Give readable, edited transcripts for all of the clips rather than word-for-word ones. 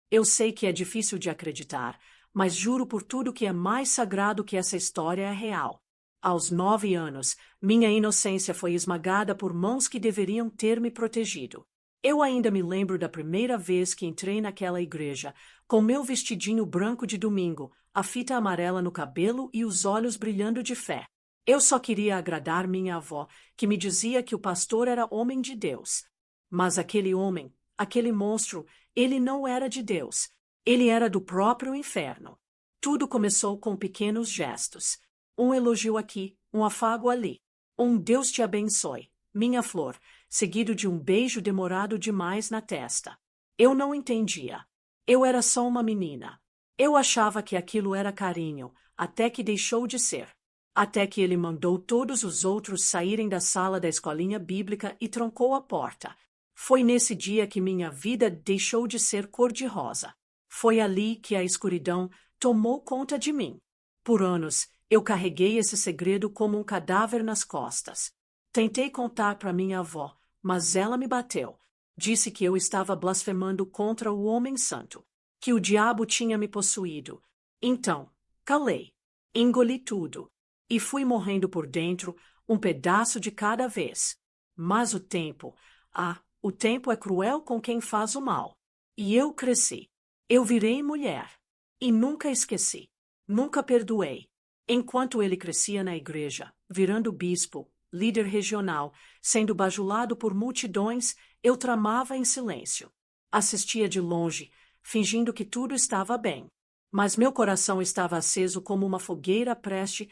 Eu sei que é difícil de acreditar, mas juro por tudo que é mais sagrado que essa história é real. Aos 9 anos, minha inocência foi esmagada por mãos que deveriam ter me protegido. Eu ainda me lembro da primeira vez que entrei naquela igreja, com meu vestidinho branco de domingo, a fita amarela no cabelo e os olhos brilhando de fé. Eu só queria agradar minha avó, que me dizia que o pastor era homem de Deus. Mas aquele homem, aquele monstro, ele não era de Deus. Ele era do próprio inferno. Tudo começou com pequenos gestos. Um elogio aqui, um afago ali. Um Deus te abençoe, minha flor, seguido de um beijo demorado demais na testa. Eu não entendia. Eu era só uma menina. Eu achava que aquilo era carinho, até que deixou de ser. Até que ele mandou todos os outros saírem da sala da escolinha bíblica e trancou a porta. Foi nesse dia que minha vida deixou de ser cor-de-rosa. Foi ali que a escuridão tomou conta de mim. Por anos, eu carreguei esse segredo como um cadáver nas costas. Tentei contar para minha avó, mas ela me bateu. Disse que eu estava blasfemando contra o homem santo, que o diabo tinha me possuído. Então, calei, engoli tudo, e fui morrendo por dentro, um pedaço de cada vez. Mas o tempo é cruel com quem faz o mal. E eu cresci. Eu virei mulher. E nunca esqueci. Nunca perdoei. Enquanto ele crescia na igreja, virando bispo, líder regional, sendo bajulado por multidões, eu tramava em silêncio. Assistia de longe, fingindo que tudo estava bem. Mas meu coração estava aceso como uma fogueira prestes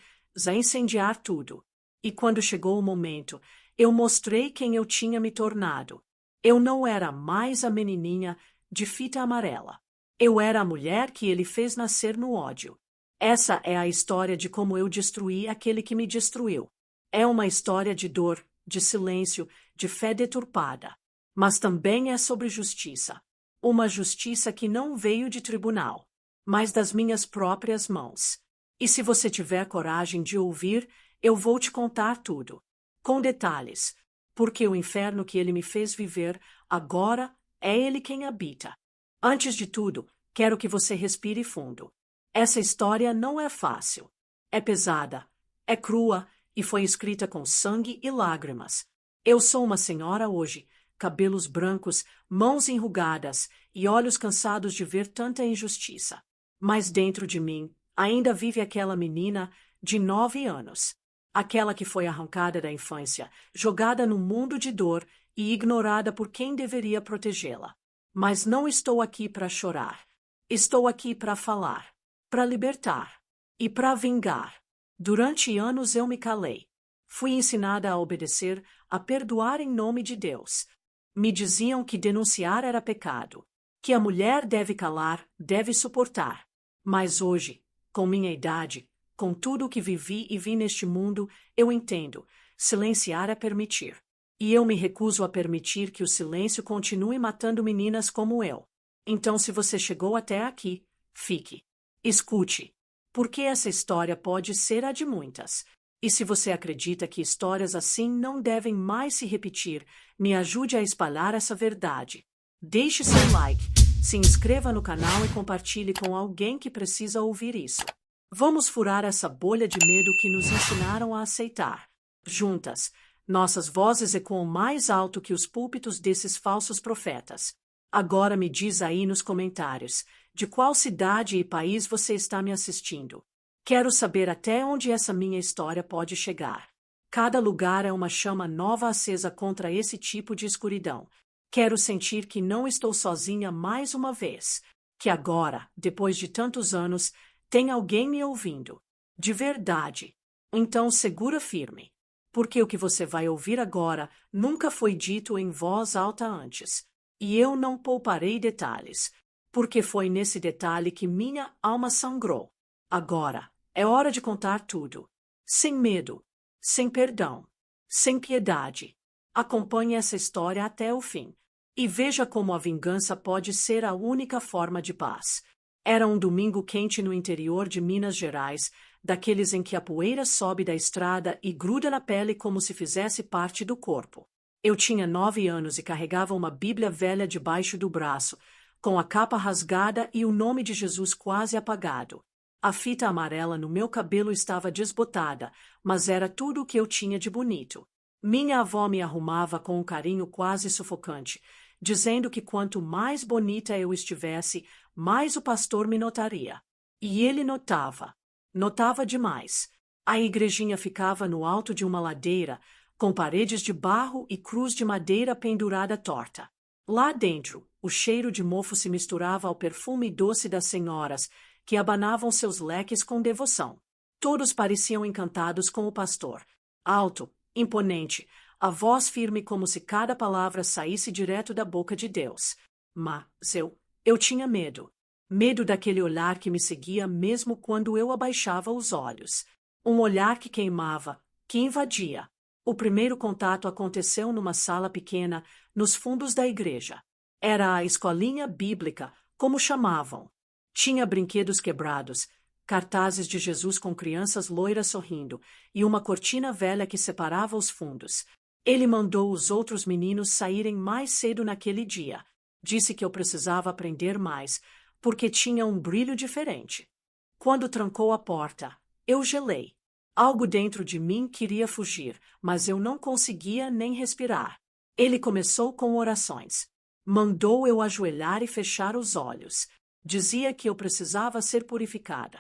a incendiar tudo. E quando chegou o momento, eu mostrei quem eu tinha me tornado. Eu não era mais a menininha de fita amarela. Eu era a mulher que ele fez nascer no ódio. Essa é a história de como eu destruí aquele que me destruiu. É uma história de dor, de silêncio, de fé deturpada. Mas também é sobre justiça. Uma justiça que não veio de tribunal, mas das minhas próprias mãos. E se você tiver coragem de ouvir, eu vou te contar tudo. Com detalhes. Porque o inferno que ele me fez viver, agora, é ele quem habita. Antes de tudo, quero que você respire fundo. Essa história não é fácil. É pesada, é crua e foi escrita com sangue e lágrimas. Eu sou uma senhora hoje, cabelos brancos, mãos enrugadas e olhos cansados de ver tanta injustiça. Mas dentro de mim ainda vive aquela menina de 9 anos. Aquela que foi arrancada da infância, jogada num mundo de dor e ignorada por quem deveria protegê-la. Mas não estou aqui para chorar. Estou aqui para falar, para libertar e para vingar. Durante anos eu me calei. Fui ensinada a obedecer, a perdoar em nome de Deus. Me diziam que denunciar era pecado, que a mulher deve calar, deve suportar. Mas hoje, com minha idade, com tudo o que vivi e vi neste mundo, eu entendo. Silenciar é permitir. E eu me recuso a permitir que o silêncio continue matando meninas como eu. Então, se você chegou até aqui, fique. Escute. Porque essa história pode ser a de muitas. E se você acredita que histórias assim não devem mais se repetir, me ajude a espalhar essa verdade. Deixe seu like, se inscreva no canal e compartilhe com alguém que precisa ouvir isso. Vamos furar essa bolha de medo que nos ensinaram a aceitar. Juntas, nossas vozes ecoam mais alto que os púlpitos desses falsos profetas. Agora me diz aí nos comentários, de qual cidade e país você está me assistindo. Quero saber até onde essa minha história pode chegar. Cada lugar é uma chama nova acesa contra esse tipo de escuridão. Quero sentir que não estou sozinha mais uma vez. Que agora, depois de tantos anos, tem alguém me ouvindo. De verdade. Então segura firme. Porque o que você vai ouvir agora nunca foi dito em voz alta antes. E eu não pouparei detalhes. Porque foi nesse detalhe que minha alma sangrou. Agora, é hora de contar tudo. Sem medo. Sem perdão. Sem piedade. Acompanhe essa história até o fim. E veja como a vingança pode ser a única forma de paz. Era um domingo quente no interior de Minas Gerais, daqueles em que a poeira sobe da estrada e gruda na pele como se fizesse parte do corpo. Eu tinha 9 anos e carregava uma Bíblia velha debaixo do braço, com a capa rasgada e o nome de Jesus quase apagado. A fita amarela no meu cabelo estava desbotada, mas era tudo o que eu tinha de bonito. Minha avó me arrumava com um carinho quase sufocante, dizendo que quanto mais bonita eu estivesse, mais o pastor me notaria. E ele notava. Notava demais. A igrejinha ficava no alto de uma ladeira, com paredes de barro e cruz de madeira pendurada torta. Lá dentro, o cheiro de mofo se misturava ao perfume doce das senhoras, que abanavam seus leques com devoção. Todos pareciam encantados com o pastor. Alto, imponente, a voz firme como se cada palavra saísse direto da boca de Deus. Mas eu tinha medo. Medo daquele olhar que me seguia mesmo quando eu abaixava os olhos. Um olhar que queimava, que invadia. O primeiro contato aconteceu numa sala pequena, nos fundos da igreja. Era a escolinha bíblica, como chamavam. Tinha brinquedos quebrados, cartazes de Jesus com crianças loiras sorrindo e uma cortina velha que separava os fundos. Ele mandou os outros meninos saírem mais cedo naquele dia. Disse que eu precisava aprender mais, porque tinha um brilho diferente. Quando trancou a porta, eu gelei. Algo dentro de mim queria fugir, mas eu não conseguia nem respirar. Ele começou com orações. Mandou eu ajoelhar e fechar os olhos. Dizia que eu precisava ser purificada.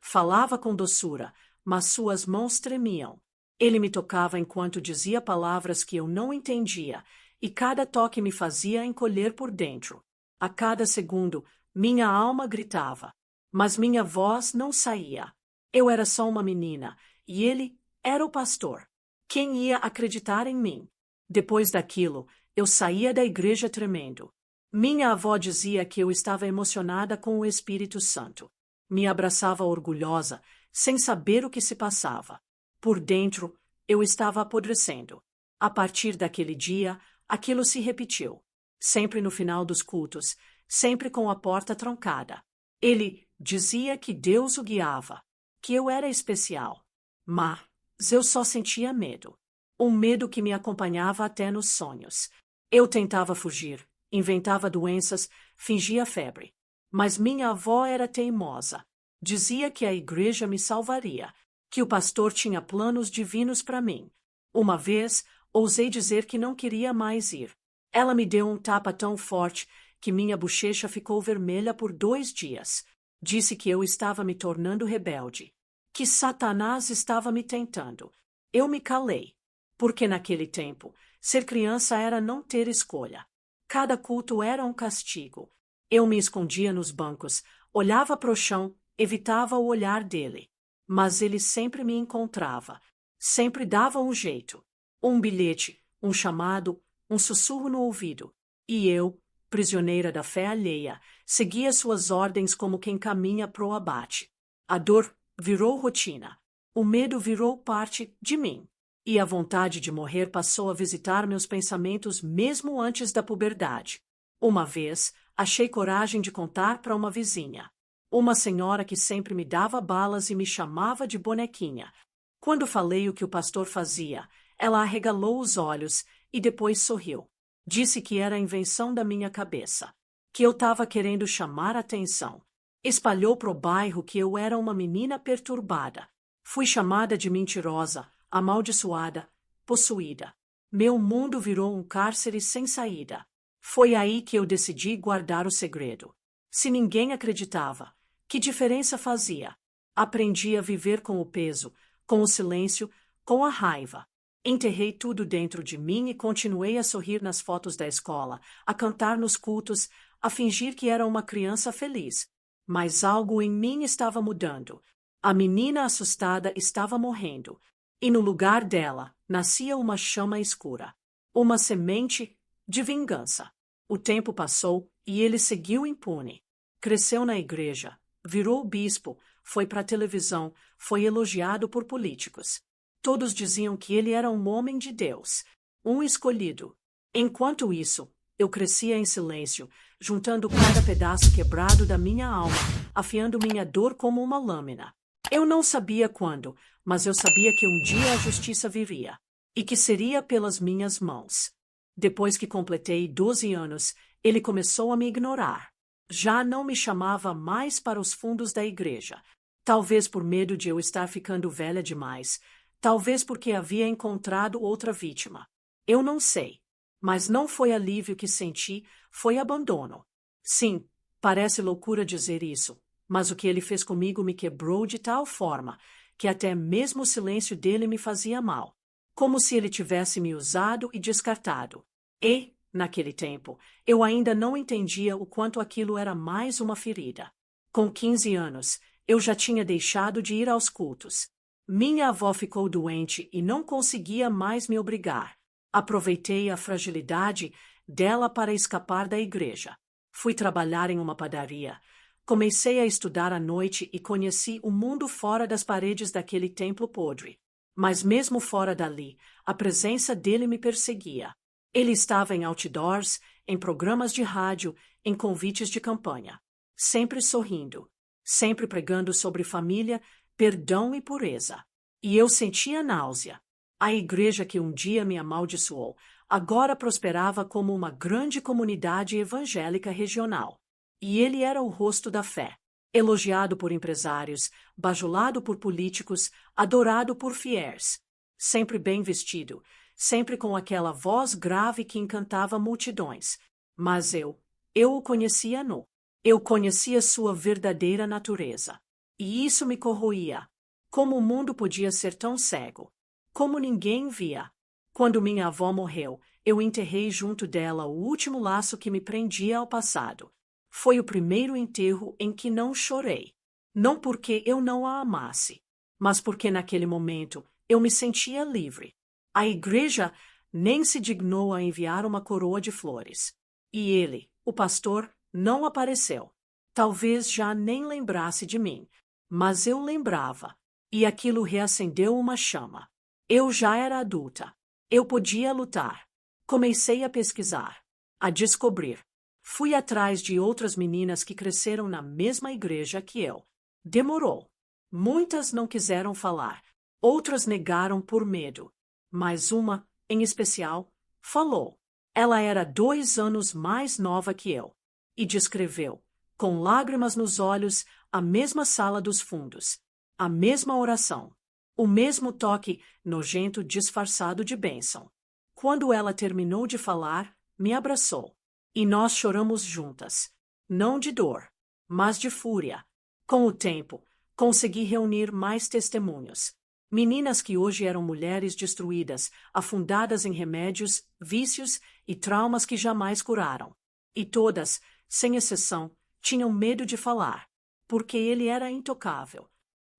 Falava com doçura, mas suas mãos tremiam. Ele me tocava enquanto dizia palavras que eu não entendia, e cada toque me fazia encolher por dentro. A cada segundo, minha alma gritava, mas minha voz não saía. Eu era só uma menina, e ele era o pastor. Quem ia acreditar em mim? Depois daquilo, eu saía da igreja tremendo. Minha avó dizia que eu estava emocionada com o Espírito Santo. Me abraçava orgulhosa, sem saber o que se passava. Por dentro, eu estava apodrecendo. A partir daquele dia, aquilo se repetiu. Sempre no final dos cultos, sempre com a porta trancada. Ele dizia que Deus o guiava, que eu era especial. Mas eu só sentia medo. Um medo que me acompanhava até nos sonhos. Eu tentava fugir, inventava doenças, fingia febre. Mas minha avó era teimosa. Dizia que a igreja me salvaria, que o pastor tinha planos divinos para mim. Uma vez, ousei dizer que não queria mais ir. Ela me deu um tapa tão forte que minha bochecha ficou vermelha por 2 dias. Disse que eu estava me tornando rebelde, que Satanás estava me tentando. Eu me calei, porque naquele tempo, ser criança era não ter escolha. Cada culto era um castigo. Eu me escondia nos bancos, olhava para o chão, evitava o olhar dele. Mas ele sempre me encontrava, sempre dava um jeito. Um bilhete, um chamado, um sussurro no ouvido. E eu, prisioneira da fé alheia, seguia suas ordens como quem caminha pro abate. A dor virou rotina. O medo virou parte de mim. E a vontade de morrer passou a visitar meus pensamentos mesmo antes da puberdade. Uma vez, achei coragem de contar para uma vizinha. Uma senhora que sempre me dava balas e me chamava de bonequinha. Quando falei o que o pastor fazia, ela arregalou os olhos e depois sorriu. Disse que era a invenção da minha cabeça, que eu estava querendo chamar atenção. Espalhou pro bairro que eu era uma menina perturbada. Fui chamada de mentirosa, amaldiçoada, possuída. Meu mundo virou um cárcere sem saída. Foi aí que eu decidi guardar o segredo. Se ninguém acreditava, que diferença fazia? Aprendi a viver com o peso, com o silêncio, com a raiva. Enterrei tudo dentro de mim e continuei a sorrir nas fotos da escola, a cantar nos cultos, a fingir que era uma criança feliz. Mas algo em mim estava mudando. A menina assustada estava morrendo. E no lugar dela, nascia uma chama escura. Uma semente de vingança. O tempo passou e ele seguiu impune. Cresceu na igreja, virou bispo, foi para a televisão, foi elogiado por políticos. Todos diziam que ele era um homem de Deus, um escolhido. Enquanto isso, eu crescia em silêncio, juntando cada pedaço quebrado da minha alma, afiando minha dor como uma lâmina. Eu não sabia quando, mas eu sabia que um dia a justiça viria, e que seria pelas minhas mãos. Depois que completei 12 anos, ele começou a me ignorar. Já não me chamava mais para os fundos da igreja. Talvez por medo de eu estar ficando velha demais. Talvez porque havia encontrado outra vítima. Eu não sei. Mas não foi alívio que senti, foi abandono. Sim, parece loucura dizer isso, mas o que ele fez comigo me quebrou de tal forma que até mesmo o silêncio dele me fazia mal. Como se ele tivesse me usado e descartado. E, naquele tempo, eu ainda não entendia o quanto aquilo era mais uma ferida. Com 15 anos, eu já tinha deixado de ir aos cultos. Minha avó ficou doente e não conseguia mais me obrigar. Aproveitei a fragilidade dela para escapar da igreja. Fui trabalhar em uma padaria. Comecei a estudar à noite e conheci o mundo fora das paredes daquele templo podre. Mas mesmo fora dali, a presença dele me perseguia. Ele estava em outdoors, em programas de rádio, em convites de campanha. Sempre sorrindo, sempre pregando sobre família, perdão e pureza. E eu sentia náusea. A igreja que um dia me amaldiçoou agora prosperava como uma grande comunidade evangélica regional. E ele era o rosto da fé, elogiado por empresários, bajulado por políticos, adorado por fiéis. Sempre bem vestido, sempre com aquela voz grave que encantava multidões. Mas eu o conhecia nu. Eu conhecia sua verdadeira natureza. E isso me corroía. Como o mundo podia ser tão cego? Como ninguém via? Quando minha avó morreu, eu enterrei junto dela o último laço que me prendia ao passado. Foi o primeiro enterro em que não chorei. Não porque eu não a amasse, mas porque naquele momento eu me sentia livre. A igreja nem se dignou a enviar uma coroa de flores. E ele, o pastor, não apareceu. Talvez já nem lembrasse de mim, mas eu lembrava, e aquilo reacendeu uma chama. Eu já era adulta. Eu podia lutar. Comecei a pesquisar, a descobrir. Fui atrás de outras meninas que cresceram na mesma igreja que eu. Demorou. Muitas não quiseram falar, outras negaram por medo. Mas uma, em especial, falou. Ela era 2 anos mais nova que eu. E descreveu, com lágrimas nos olhos, a mesma sala dos fundos, a mesma oração, o mesmo toque nojento disfarçado de bênção. Quando ela terminou de falar, me abraçou. E nós choramos juntas, não de dor, mas de fúria. Com o tempo, consegui reunir mais testemunhos. Meninas que hoje eram mulheres destruídas, afundadas em remédios, vícios e traumas que jamais curaram. E todas, sem exceção, tinham medo de falar, porque ele era intocável.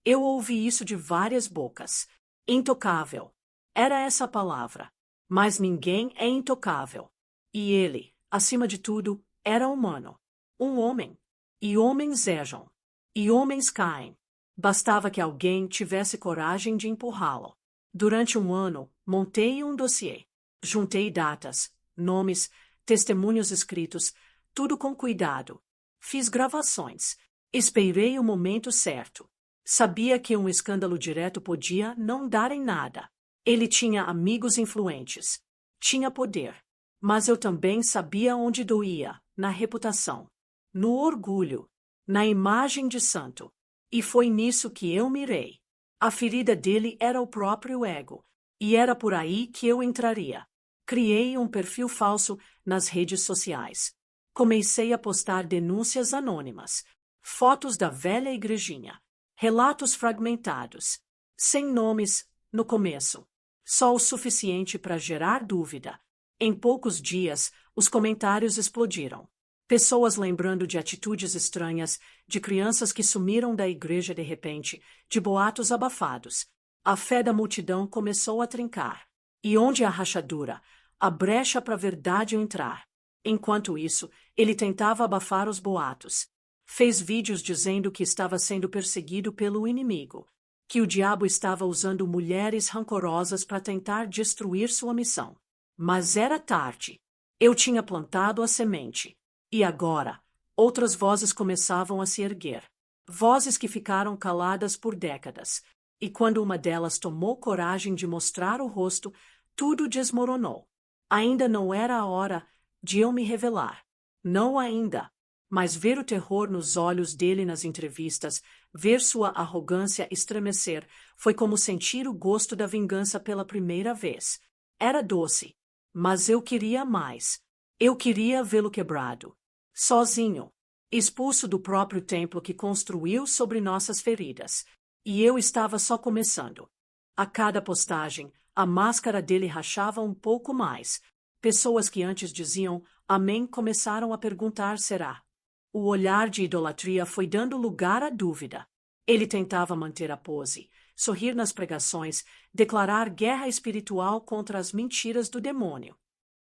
Eu ouvi isso de várias bocas. Intocável. Era essa a palavra. Mas ninguém é intocável. E ele, acima de tudo, era humano. Um homem. E homens erram. E homens caem. Bastava que alguém tivesse coragem de empurrá-lo. Durante 1 ano, montei um dossiê. Juntei datas, nomes, testemunhos escritos, tudo com cuidado. Fiz gravações. Esperei o momento certo. Sabia que um escândalo direto podia não dar em nada. Ele tinha amigos influentes. Tinha poder. Mas eu também sabia onde doía, na reputação, no orgulho, na imagem de santo. E foi nisso que eu mirei. A ferida dele era o próprio ego, e era por aí que eu entraria. Criei um perfil falso nas redes sociais. Comecei a postar denúncias anônimas, fotos da velha igrejinha, relatos fragmentados, sem nomes, no começo, só o suficiente para gerar dúvida. Em poucos dias, os comentários explodiram. Pessoas lembrando de atitudes estranhas, de crianças que sumiram da igreja de repente, de boatos abafados. A fé da multidão começou a trincar. E onde há rachadura, a brecha para a verdade entrar. Enquanto isso, ele tentava abafar os boatos. Fez vídeos dizendo que estava sendo perseguido pelo inimigo, que o diabo estava usando mulheres rancorosas para tentar destruir sua missão. Mas era tarde. Eu tinha plantado a semente. E agora, outras vozes começavam a se erguer. Vozes que ficaram caladas por décadas. E quando uma delas tomou coragem de mostrar o rosto, tudo desmoronou. Ainda não era a hora de eu me revelar. Não ainda. Mas ver o terror nos olhos dele nas entrevistas, ver sua arrogância estremecer, foi como sentir o gosto da vingança pela primeira vez. Era doce, mas eu queria mais. Eu queria vê-lo quebrado. Sozinho. Expulso do próprio templo que construiu sobre nossas feridas. E eu estava só começando. A cada postagem, a máscara dele rachava um pouco mais. Pessoas que antes diziam amém começaram a perguntar será. O olhar de idolatria foi dando lugar à dúvida. Ele tentava manter a pose, sorrir nas pregações, declarar guerra espiritual contra as mentiras do demônio.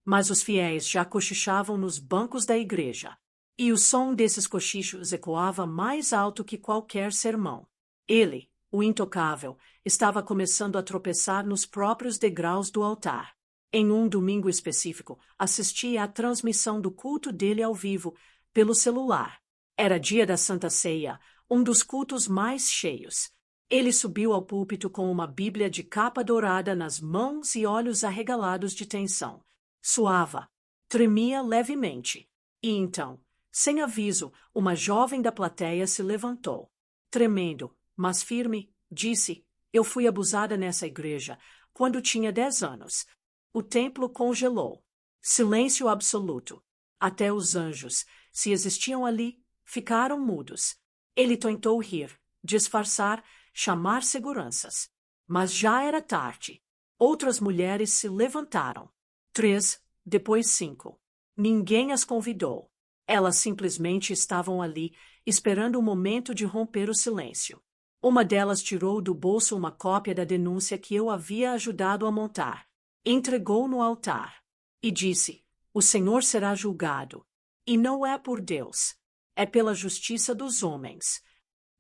Mas os fiéis já cochichavam nos bancos da igreja. E o som desses cochichos ecoava mais alto que qualquer sermão. Ele, o intocável, estava começando a tropeçar nos próprios degraus do altar. Em um domingo específico, assisti à transmissão do culto dele ao vivo, pelo celular. Era dia da Santa Ceia, um dos cultos mais cheios. Ele subiu ao púlpito com uma Bíblia de capa dourada nas mãos e olhos arregalados de tensão. Suava. Tremia levemente. E então, sem aviso, uma jovem da plateia se levantou. Tremendo, mas firme, disse: eu fui abusada nessa igreja quando tinha 10 anos. O templo congelou. Silêncio absoluto. Até os anjos, se existiam ali, ficaram mudos. Ele tentou rir, disfarçar, chamar seguranças. Mas já era tarde. Outras mulheres se levantaram. 3, depois 5. Ninguém as convidou. Elas simplesmente estavam ali, esperando o momento de romper o silêncio. Uma delas tirou do bolso uma cópia da denúncia que eu havia ajudado a montar. Entregou no altar. E disse: o Senhor será julgado. E não é por Deus. É pela justiça dos homens.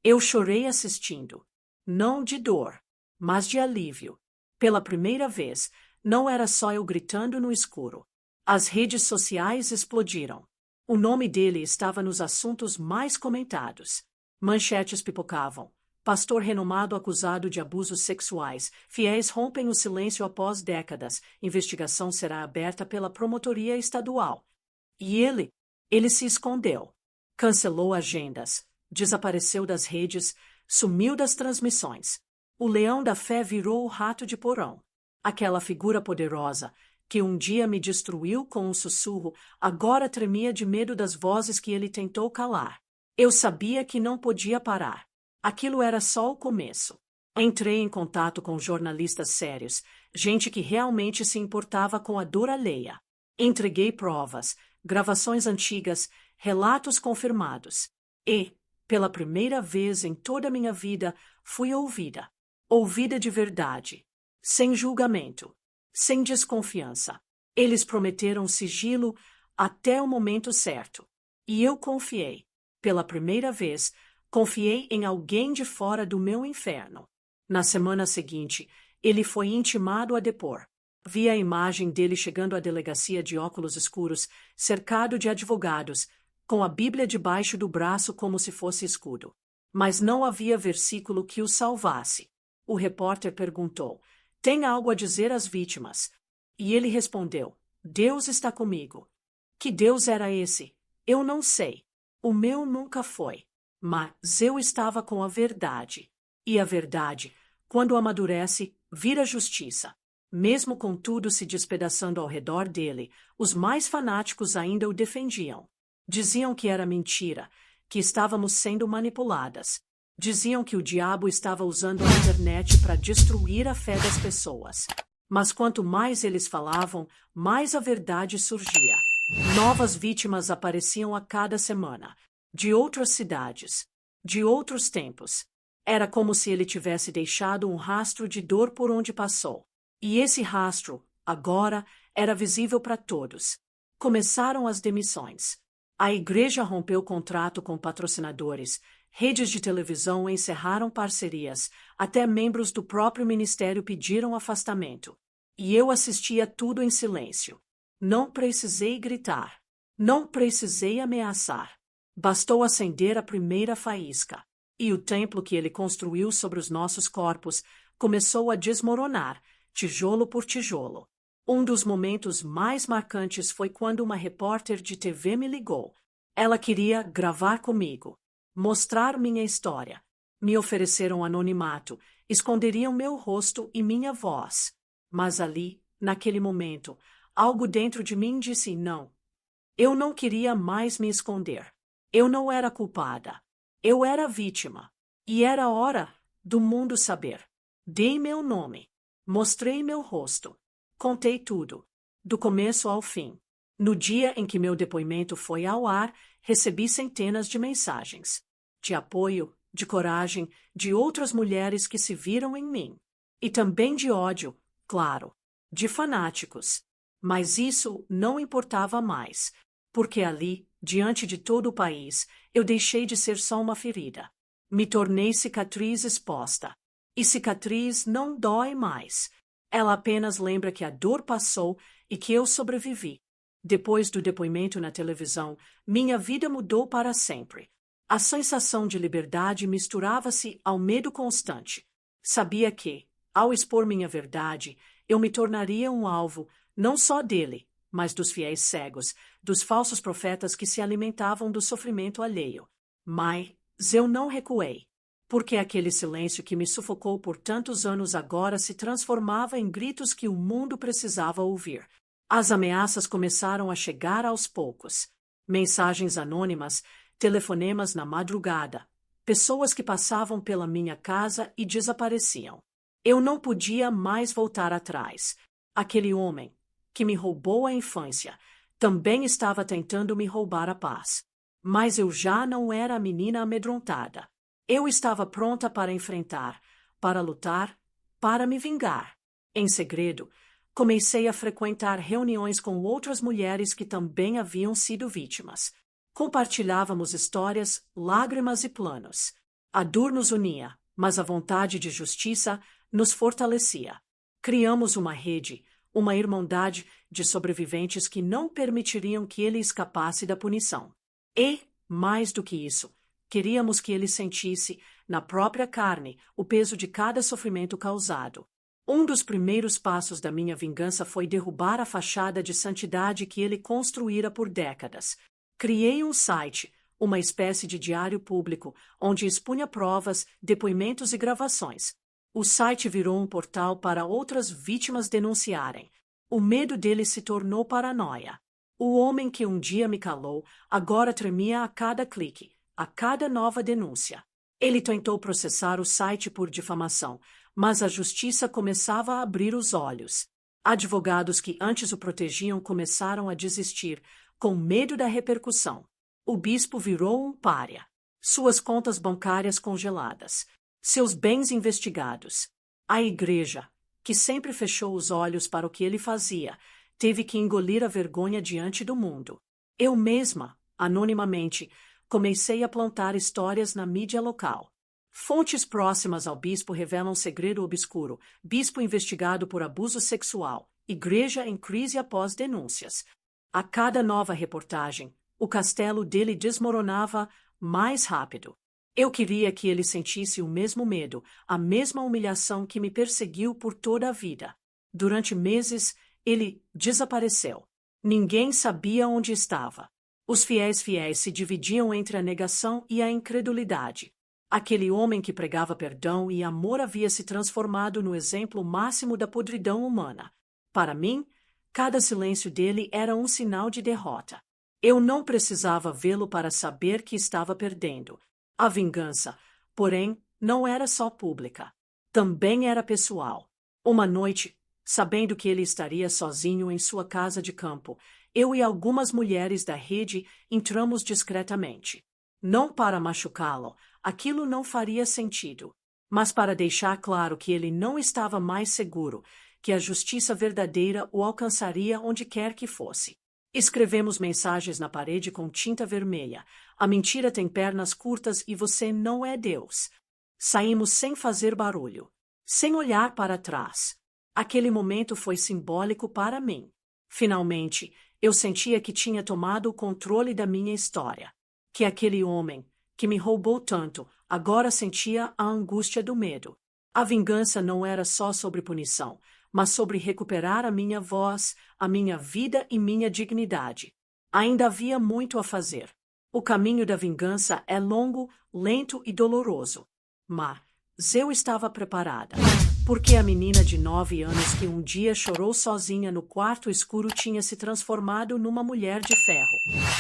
Eu chorei assistindo. Não de dor, mas de alívio. Pela primeira vez, não era só eu gritando no escuro. As redes sociais explodiram. O nome dele estava nos assuntos mais comentados. Manchetes pipocavam. Pastor renomado acusado de abusos sexuais. Fiéis rompem o silêncio após décadas. Investigação será aberta pela promotoria estadual. E ele se escondeu. Cancelou agendas. Desapareceu das redes. Sumiu das transmissões. O leão da fé virou o rato de porão. Aquela figura poderosa, que um dia me destruiu com um sussurro, agora tremia de medo das vozes que ele tentou calar. Eu sabia que não podia parar. Aquilo era só o começo. Entrei em contato com jornalistas sérios, gente que realmente se importava com a dor alheia. Entreguei provas, gravações antigas, relatos confirmados. E, pela primeira vez em toda a minha vida, fui ouvida. Ouvida de verdade. Sem julgamento. Sem desconfiança. Eles prometeram sigilo até o momento certo. E eu confiei. Pela primeira vez, confiei em alguém de fora do meu inferno. Na semana seguinte, ele foi intimado a depor. Vi a imagem dele chegando à delegacia de óculos escuros, cercado de advogados, com a Bíblia debaixo do braço como se fosse escudo. Mas não havia versículo que o salvasse. O repórter perguntou: tem algo a dizer às vítimas? E ele respondeu: Deus está comigo. Que Deus era esse? Eu não sei. O meu nunca foi. Mas eu estava com a verdade. E a verdade, quando amadurece, vira justiça. Mesmo com tudo se despedaçando ao redor dele, os mais fanáticos ainda o defendiam. Diziam que era mentira, que estávamos sendo manipuladas. Diziam que o diabo estava usando a internet para destruir a fé das pessoas. Mas quanto mais eles falavam, mais a verdade surgia. Novas vítimas apareciam a cada semana, de outras cidades, de outros tempos. Era como se ele tivesse deixado um rastro de dor por onde passou. E esse rastro, agora, era visível para todos. Começaram as demissões. A igreja rompeu contrato com patrocinadores. Redes de televisão encerraram parcerias. Até membros do próprio ministério pediram afastamento. E eu assistia tudo em silêncio. Não precisei gritar. Não precisei ameaçar. Bastou acender a primeira faísca. E o templo que ele construiu sobre os nossos corpos começou a desmoronar, tijolo por tijolo. Um dos momentos mais marcantes foi quando uma repórter de TV me ligou. Ela queria gravar comigo, mostrar minha história. Me ofereceram anonimato, esconderiam meu rosto e minha voz. Mas ali, naquele momento, algo dentro de mim disse não. Eu não queria mais me esconder. Eu não era culpada. Eu era vítima. E era hora do mundo saber. Dei meu nome. Mostrei meu rosto. Contei tudo, do começo ao fim. No dia em que meu depoimento foi ao ar, recebi centenas de mensagens. De apoio, de coragem, de outras mulheres que se viram em mim. E também de ódio, claro, de fanáticos. Mas isso não importava mais, porque ali, diante de todo o país, eu deixei de ser só uma ferida. Me tornei cicatriz exposta. E cicatriz não dói mais. Ela apenas lembra que a dor passou e que eu sobrevivi. Depois do depoimento na televisão, minha vida mudou para sempre. A sensação de liberdade misturava-se ao medo constante. Sabia que, ao expor minha verdade, eu me tornaria um alvo não só dele, mas dos fiéis cegos, dos falsos profetas que se alimentavam do sofrimento alheio. Mas eu não recuei, porque aquele silêncio que me sufocou por tantos anos agora se transformava em gritos que o mundo precisava ouvir. As ameaças começaram a chegar aos poucos. Mensagens anônimas, telefonemas na madrugada, pessoas que passavam pela minha casa e desapareciam. Eu não podia mais voltar atrás. Aquele homem, que me roubou a infância, também estava tentando me roubar a paz. Mas eu já não era a menina amedrontada. Eu estava pronta para enfrentar, para lutar, para me vingar. Em segredo, comecei a frequentar reuniões com outras mulheres que também haviam sido vítimas. Compartilhávamos histórias, lágrimas e planos. A dor nos unia, mas a vontade de justiça nos fortalecia. Criamos uma rede, uma irmandade de sobreviventes que não permitiriam que ele escapasse da punição. E, mais do que isso, queríamos que ele sentisse, na própria carne, o peso de cada sofrimento causado. Um dos primeiros passos da minha vingança foi derrubar a fachada de santidade que ele construíra por décadas. Criei um site, uma espécie de diário público, onde expunha provas, depoimentos e gravações. O site virou um portal para outras vítimas denunciarem. O medo dele se tornou paranoia. O homem que um dia me calou, agora tremia a cada clique, a cada nova denúncia. Ele tentou processar o site por difamação, mas a justiça começava a abrir os olhos. Advogados que antes o protegiam começaram a desistir, com medo da repercussão. O bispo virou um pária. Suas contas bancárias congeladas. Seus bens investigados. A igreja, que sempre fechou os olhos para o que ele fazia, teve que engolir a vergonha diante do mundo. Eu mesma, anonimamente, comecei a plantar histórias na mídia local. Fontes próximas ao bispo revelam segredo obscuro, bispo investigado por abuso sexual, igreja em crise após denúncias. A cada nova reportagem, o castelo dele desmoronava mais rápido. Eu queria que ele sentisse o mesmo medo, a mesma humilhação que me perseguiu por toda a vida. Durante meses, ele desapareceu. Ninguém sabia onde estava. Os fiéis se dividiam entre a negação e a incredulidade. Aquele homem que pregava perdão e amor havia se transformado no exemplo máximo da podridão humana. Para mim, cada silêncio dele era um sinal de derrota. Eu não precisava vê-lo para saber que estava perdendo. A vingança, porém, não era só pública. Também era pessoal. Uma noite, sabendo que ele estaria sozinho em sua casa de campo, eu e algumas mulheres da rede entramos discretamente. Não para machucá-lo, aquilo não faria sentido, mas para deixar claro que ele não estava mais seguro, que a justiça verdadeira o alcançaria onde quer que fosse. Escrevemos mensagens na parede com tinta vermelha. A mentira tem pernas curtas e você não é Deus. Saímos sem fazer barulho, sem olhar para trás. Aquele momento foi simbólico para mim. Finalmente, eu sentia que tinha tomado o controle da minha história. Que aquele homem, que me roubou tanto, agora sentia a angústia do medo. A vingança não era só sobre punição, mas sobre recuperar a minha voz, a minha vida e minha dignidade. Ainda havia muito a fazer. O caminho da vingança é longo, lento e doloroso. Mas eu estava preparada. Porque a menina de 9 anos que um dia chorou sozinha no quarto escuro tinha se transformado numa mulher de ferro.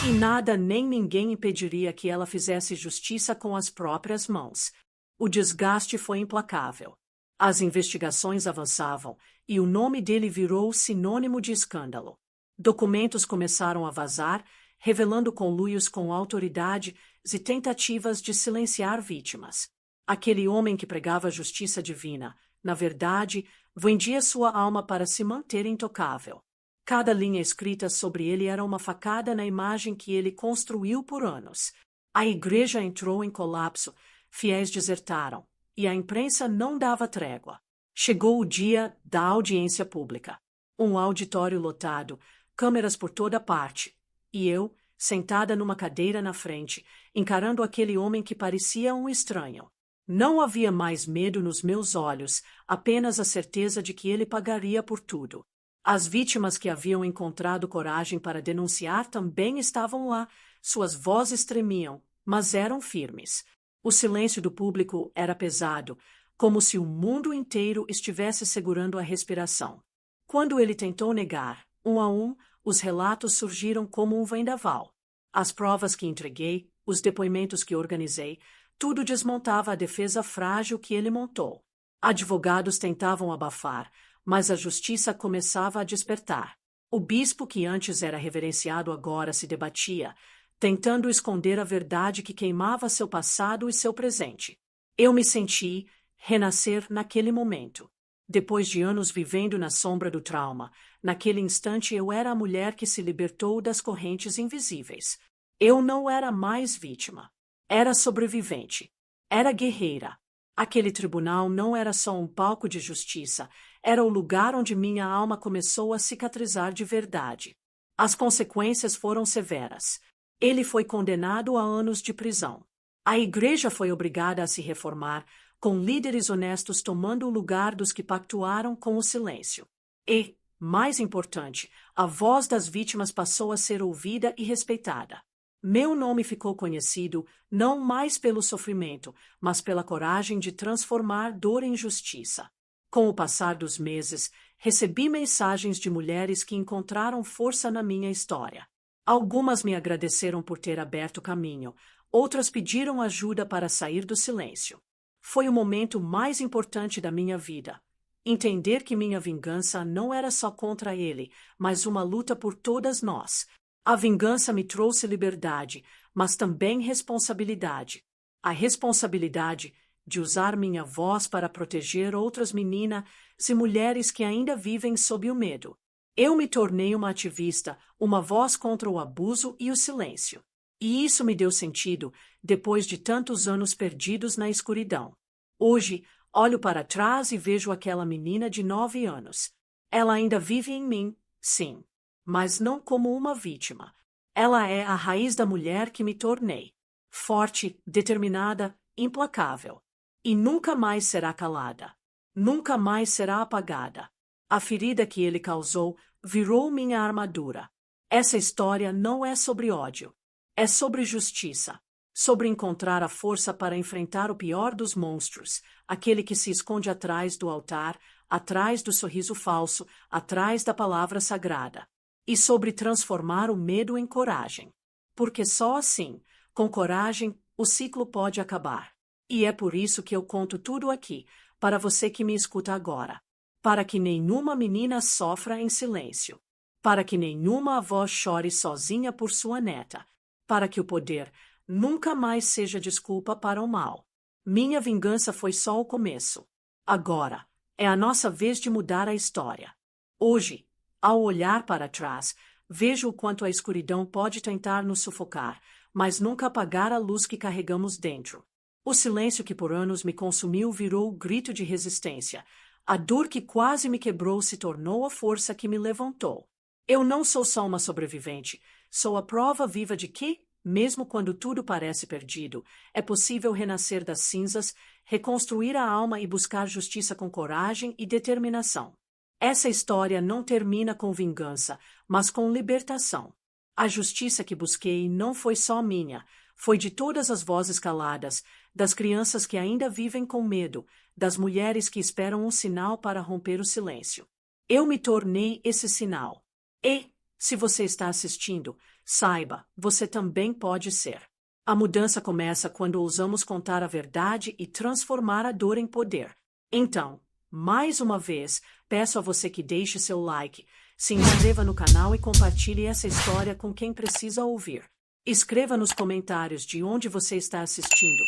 E nada nem ninguém impediria que ela fizesse justiça com as próprias mãos. O desgaste foi implacável. As investigações avançavam e o nome dele virou sinônimo de escândalo. Documentos começaram a vazar, revelando conluios com autoridade e tentativas de silenciar vítimas. Aquele homem que pregava a justiça divina, na verdade, vendia sua alma para se manter intocável. Cada linha escrita sobre ele era uma facada na imagem que ele construiu por anos. A igreja entrou em colapso, fiéis desertaram, e a imprensa não dava trégua. Chegou o dia da audiência pública. Um auditório lotado, câmeras por toda parte, e eu, sentada numa cadeira na frente, encarando aquele homem que parecia um estranho. Não havia mais medo nos meus olhos, apenas a certeza de que ele pagaria por tudo. As vítimas que haviam encontrado coragem para denunciar também estavam lá. Suas vozes tremiam, mas eram firmes. O silêncio do público era pesado, como se o mundo inteiro estivesse segurando a respiração. Quando ele tentou negar, um a um, os relatos surgiram como um vendaval. As provas que entreguei, os depoimentos que organizei, tudo desmontava a defesa frágil que ele montou. Advogados tentavam abafar, mas a justiça começava a despertar. O bispo que antes era reverenciado agora se debatia, tentando esconder a verdade que queimava seu passado e seu presente. Eu me senti renascer naquele momento. Depois de anos vivendo na sombra do trauma, naquele instante eu era a mulher que se libertou das correntes invisíveis. Eu não era mais vítima. Era sobrevivente. Era guerreira. Aquele tribunal não era só um palco de justiça, era o lugar onde minha alma começou a cicatrizar de verdade. As consequências foram severas. Ele foi condenado a anos de prisão. A igreja foi obrigada a se reformar, com líderes honestos tomando o lugar dos que pactuaram com o silêncio. E, mais importante, a voz das vítimas passou a ser ouvida e respeitada. Meu nome ficou conhecido não mais pelo sofrimento, mas pela coragem de transformar dor em justiça. Com o passar dos meses, recebi mensagens de mulheres que encontraram força na minha história. Algumas me agradeceram por ter aberto caminho, outras pediram ajuda para sair do silêncio. Foi o momento mais importante da minha vida. Entender que minha vingança não era só contra ele, mas uma luta por todas nós. A vingança me trouxe liberdade, mas também responsabilidade. A responsabilidade de usar minha voz para proteger outras meninas e mulheres que ainda vivem sob o medo. Eu me tornei uma ativista, uma voz contra o abuso e o silêncio. E isso me deu sentido depois de tantos anos perdidos na escuridão. Hoje, olho para trás e vejo aquela menina de 9 anos. Ela ainda vive em mim, sim, mas não como uma vítima. Ela é a raiz da mulher que me tornei. Forte, determinada, implacável. E nunca mais será calada. Nunca mais será apagada. A ferida que ele causou virou minha armadura. Essa história não é sobre ódio. É sobre justiça. Sobre encontrar a força para enfrentar o pior dos monstros, aquele que se esconde atrás do altar, atrás do sorriso falso, atrás da palavra sagrada. E sobre transformar o medo em coragem. Porque só assim, com coragem, o ciclo pode acabar. E é por isso que eu conto tudo aqui, para você que me escuta agora. Para que nenhuma menina sofra em silêncio. Para que nenhuma avó chore sozinha por sua neta. Para que o poder nunca mais seja desculpa para o mal. Minha vingança foi só o começo. Agora, é a nossa vez de mudar a história. Hoje, ao olhar para trás, vejo o quanto a escuridão pode tentar nos sufocar, mas nunca apagar a luz que carregamos dentro. O silêncio que por anos me consumiu virou o grito de resistência. A dor que quase me quebrou se tornou a força que me levantou. Eu não sou só uma sobrevivente, sou a prova viva de que, mesmo quando tudo parece perdido, é possível renascer das cinzas, reconstruir a alma e buscar justiça com coragem e determinação. Essa história não termina com vingança, mas com libertação. A justiça que busquei não foi só minha, foi de todas as vozes caladas, das crianças que ainda vivem com medo, das mulheres que esperam um sinal para romper o silêncio. Eu me tornei esse sinal. E, se você está assistindo, saiba, você também pode ser. A mudança começa quando ousamos contar a verdade e transformar a dor em poder. Então, mais uma vez, peço a você que deixe seu like, se inscreva no canal e compartilhe essa história com quem precisa ouvir. Escreva nos comentários de onde você está assistindo.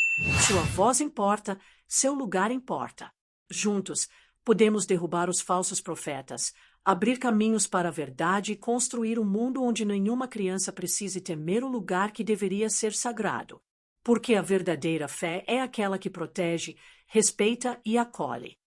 Sua voz importa, seu lugar importa. Juntos, podemos derrubar os falsos profetas, abrir caminhos para a verdade e construir um mundo onde nenhuma criança precise temer o lugar que deveria ser sagrado. Porque a verdadeira fé é aquela que protege, respeita e acolhe.